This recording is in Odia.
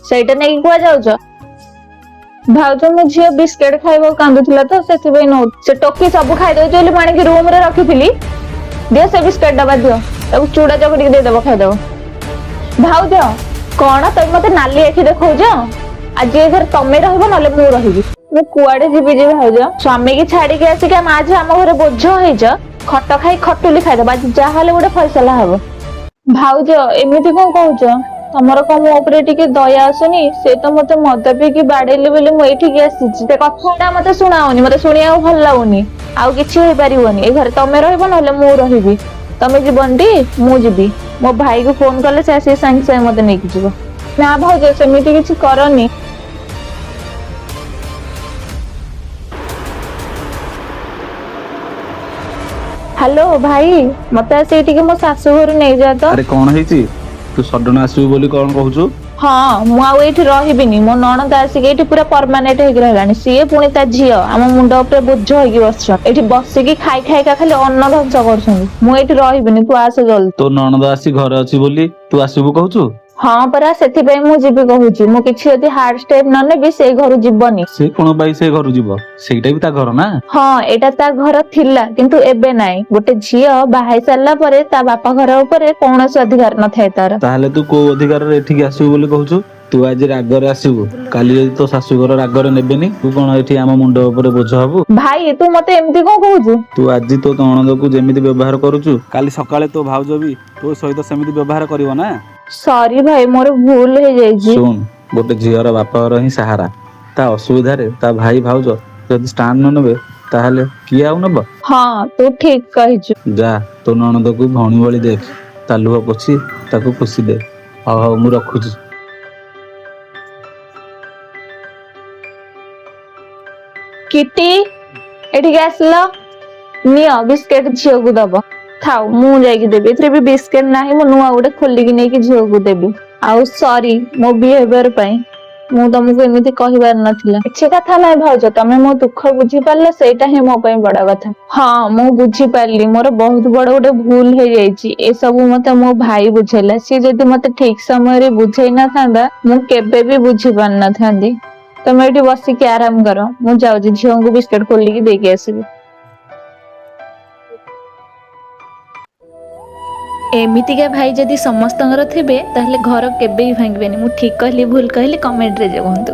ସେଇଟା ନେଇକି କୁଆ ଯାଉଛ? ଭାଉଜ ମୋ ଝିଅ ବିସ୍କେଟ ଖାଇବାକୁ କାନ୍ଦୁଥିଲା ତ ସେଥିପାଇଁ ନଉ। ସେ ଟୋକି ସବୁ ଖାଇଦଉଛି ବୋଲି ମୁଁ ଆଣିକି ରୁମ ରେ ରଖିଥିଲି। ଦିଅ ସେ ବିସ୍କେଟ ଡବା ଦିଅ, ତାକୁ ଚୁଡା ଚକଟିକି ଦେଇଦବ ଖାଇଦବ। ଭାଉଜ କଣ ତମେ ମତେ ନାଲି ଆଖି ଦେଖଉଛ? ଆଜି ଏ ଘରେ ତମେ ରହିବ ନହେଲେ ମୁଁ ରହିବି। ମୁଁ କୁଆଡେ ଯିବି ଯେ ଭାଉଜ? ସ୍ୱାମୀ କି ଛାଡିକି ଆସିକି ମା ଝିଅ ଆମ ଘରେ ବୋଝ ହେଇଛ। ଖଟ ଖାଇ ଖଟୁଲି ଖାଇଦବ। ଆଜି ଯାହାହେଲେ ଗୋଟେ ଫଇସଲା ହବ। ଭାଉଜ ଏମିତି କଣ କହୁଛ? ତମର କଣ ମୋ ଉପରେ ଟିକେ ଦୟା ଆସୁନି? ସେ ତ ମତେ ମଦ ପିଇକି ବାଡେଇଲେ ବୋଲି ମୁଁ ଏଇଠିକି ଆସିଛି। ସେ କଥାଟା ମତେ ଶୁଣାଉନି, ମତେ ଶୁଣିବାକୁ ଭଲ ଲାଗୁନି। ଆଉ କିଛି ହେଇପାରିବନି। ଏ ଘରେ ତମେ ରହିବ ନହେଲେ ମୁଁ ରହିବି। ତମେ ଯିବନି ଟି? ମୁଁ ଯିବି। ମୋ ଭାଇକୁ ଫୋନ କଲେ ସେ ଆସିକି ସାଙ୍ଗେ ସାଙ୍ଗେ ମତେ ନେଇକି ଯିବ। ନା ଭାଉଜ ସେମିତି କିଛି କରନି। ହ୍ୟାଲୋ ଭାଇ, ମତେ ଆସିକି ଟିକେ ମୋ ଶାଶୁ ଘରୁ ନେଇଯା ତ। ଆରେ କଣ ହେଇଛି? ତୁ ସଡନ ଆସିବୁ ବୋଲି କଣ କହୁଛୁ? ହଁ ମୁଁ ଆଉ ଏଇଠି ରହିବିନି। ମୋ ନଣନ୍ଦ ଆସିକି ଏଇଠି ପୁରା ପରମାନେଣ୍ଟ ହେଇକି ରହିଲାଣି। ସିଏ ପୁଣି ତା ଝିଅ ଆମ ମୁଣ୍ଡ ଉପରେ ବୋଝ ହେଇକି ବସିଛନ୍ତି। ଏଇଠି ବସିକି ଖାଇ ଖାଇକା ଖାଲି ଅନ୍ନ ଧ୍ୱଂସ କରୁଛନ୍ତି। ମୁଁ ଏଇଠି ରହିବିନି, ତୁ ଆସେ ଜଲ୍ଦି। ତୋ ନଣନ୍ଦ ଆସି ଘରେ ଅଛି ବୋଲି ତୁ ଆସିବୁ କହୁଛୁ? ହଁ ପରା, ସେଥିପାଇଁ ମୁଁ ଯିବି କହୁଛି। ମୁଁ କିଛି ଯଦି ହାର୍ଡ ଷ୍ଟେପ ନ ନେବି ସେଇ ଘରୁ ଯିବନି। ସେ କଣ ପାଇଁ ସେ ଘରୁ ଯିବ? ସେଇଟା ବି ତା ଘର ନା। ହଁ ଏଇଟା ତା ଘର ଥିଲା, କିନ୍ତୁ ଏବେ ନାଇଁ। ଗୋଟେ ଝିଅ ବାହା ହେଇ ସାରିଲା ପରେ ତା ବାପା ଘର ଉପରେ କୌଣସି ଅଧିକାର ନଥାଏ ତାର। ତାହେଲେ ତୁ କୋଉ ଅଧିକାରରେ ଏଠିକି ଆସିବୁ ବୋଲି କହୁଛୁ? ତୁ ଆଜି ରାଗରେ ଆସିବୁ, କାଲି ଯଦି ତୋ ଶାଶୁଘର ରାଗରେ ନେବେନି, ତୁ କଣ ଏଠି ଆମ ମୁଣ୍ଡ ଉପରେ ବୋଝ ହବୁ? ଭାଇ ତୁ ମତେ ଏମିତି କଣ କହୁଛୁ? ତୁ ଆଜି ତୋ ନଣନ୍ଦକୁ ଯେମିତି ବ୍ୟବହାର କରୁଛୁ, କାଲି ସକାଳେ ତୋ ଭାଉଜ ବି ତୋ ସହିତ ସେମିତି ବ୍ୟବହାର କରିବ ନା। ସରି ଭାଇ, ମୋର ଭୁଲ ହେଇଯାଇଛି। ଶୁଣ, ଗୋଟେ ଝିଅର ବାପଘର ହିଁ ସାହାରା। ତା ଅସୁବିଧାରେ ତା ଭାଇ ଭାଉଜ ଯଦି ଷ୍ଟାଣ୍ଡ ନ ନେବେ ତାହେଲେ କିଏ ଆଉ ନବ? ହଁ ତୁ ଠିକ କହିଛୁ। ଯା, ତୋ ନଣନ୍ଦକୁ ଭଉଣୀ ଭଳି ଦେଖ, ତା ଲୁହ ପୋଛି ତାକୁ ଖୁସି ଦେ। ହଉ ହଉ, ମୁଁ ରଖୁଛି। କିଟି ଏଠିକି ଆସିଲ, ନିଅ ବିସ୍କେଟ ଝିଅକୁ ଦବ। ଥାଉ ମୁଁ ଯାଇକି ଦେବି। ଏଥିରେ ବି ବିସ୍କେଟ ନାହିଁ, ମୁଁ ନୂଆ ଗୋଟେ ଖୋଲିକି ନେଇକି ଝିଅକୁ ଦେବି। ଆଉ ସରି ମୋ ବିହେଭିୟର ପାଇଁ। ମୁଁ ତମକୁ ଏମିତି କହିବାର ନଥିଲା। କିଛି କଥା ନାହିଁ ଭାଉଜ, ତମେ ମୋ ଦୁଃଖ ବୁଝିପାରିଲ, ସେଇଟା ହିଁ ମୋ ପାଇଁ ବଡ କଥା। ହଁ ମୁଁ ବୁଝିପାରିଲି, ମୋର ବହୁତ ବଡ ଗୋଟେ ଭୁଲ ହେଇଯାଇଛି। ଏସବୁ ମତେ ମୋ ଭାଇ ବୁଝେଇଲା। ସିଏ ଯଦି ମତେ ଠିକ ସମୟରେ ବୁଝେଇ ନଥାନ୍ତା, ମୁଁ କେବେ ବି ବୁଝି ପାରିନଥାନ୍ତି। ତମେ ଏଇଠି ବସିକି ଆରାମ କର, ମୁଁ ଯାଉଛି ଝିଅଙ୍କୁ ବିସ୍କେଟ ଖୋଲିକି ଦେଇକି ଆସିବି। ଏମିତିକା ଭାଇ ଯଦି ସମସ୍ତଙ୍କର ଥିବେ ତାହେଲେ ଘର କେବେ ବି ଭାଙ୍ଗିବେନି। ମୁଁ ଠିକ କହିଲି ଭୁଲ କହିଲି କମେଣ୍ଟରେ କୁହନ୍ତୁ।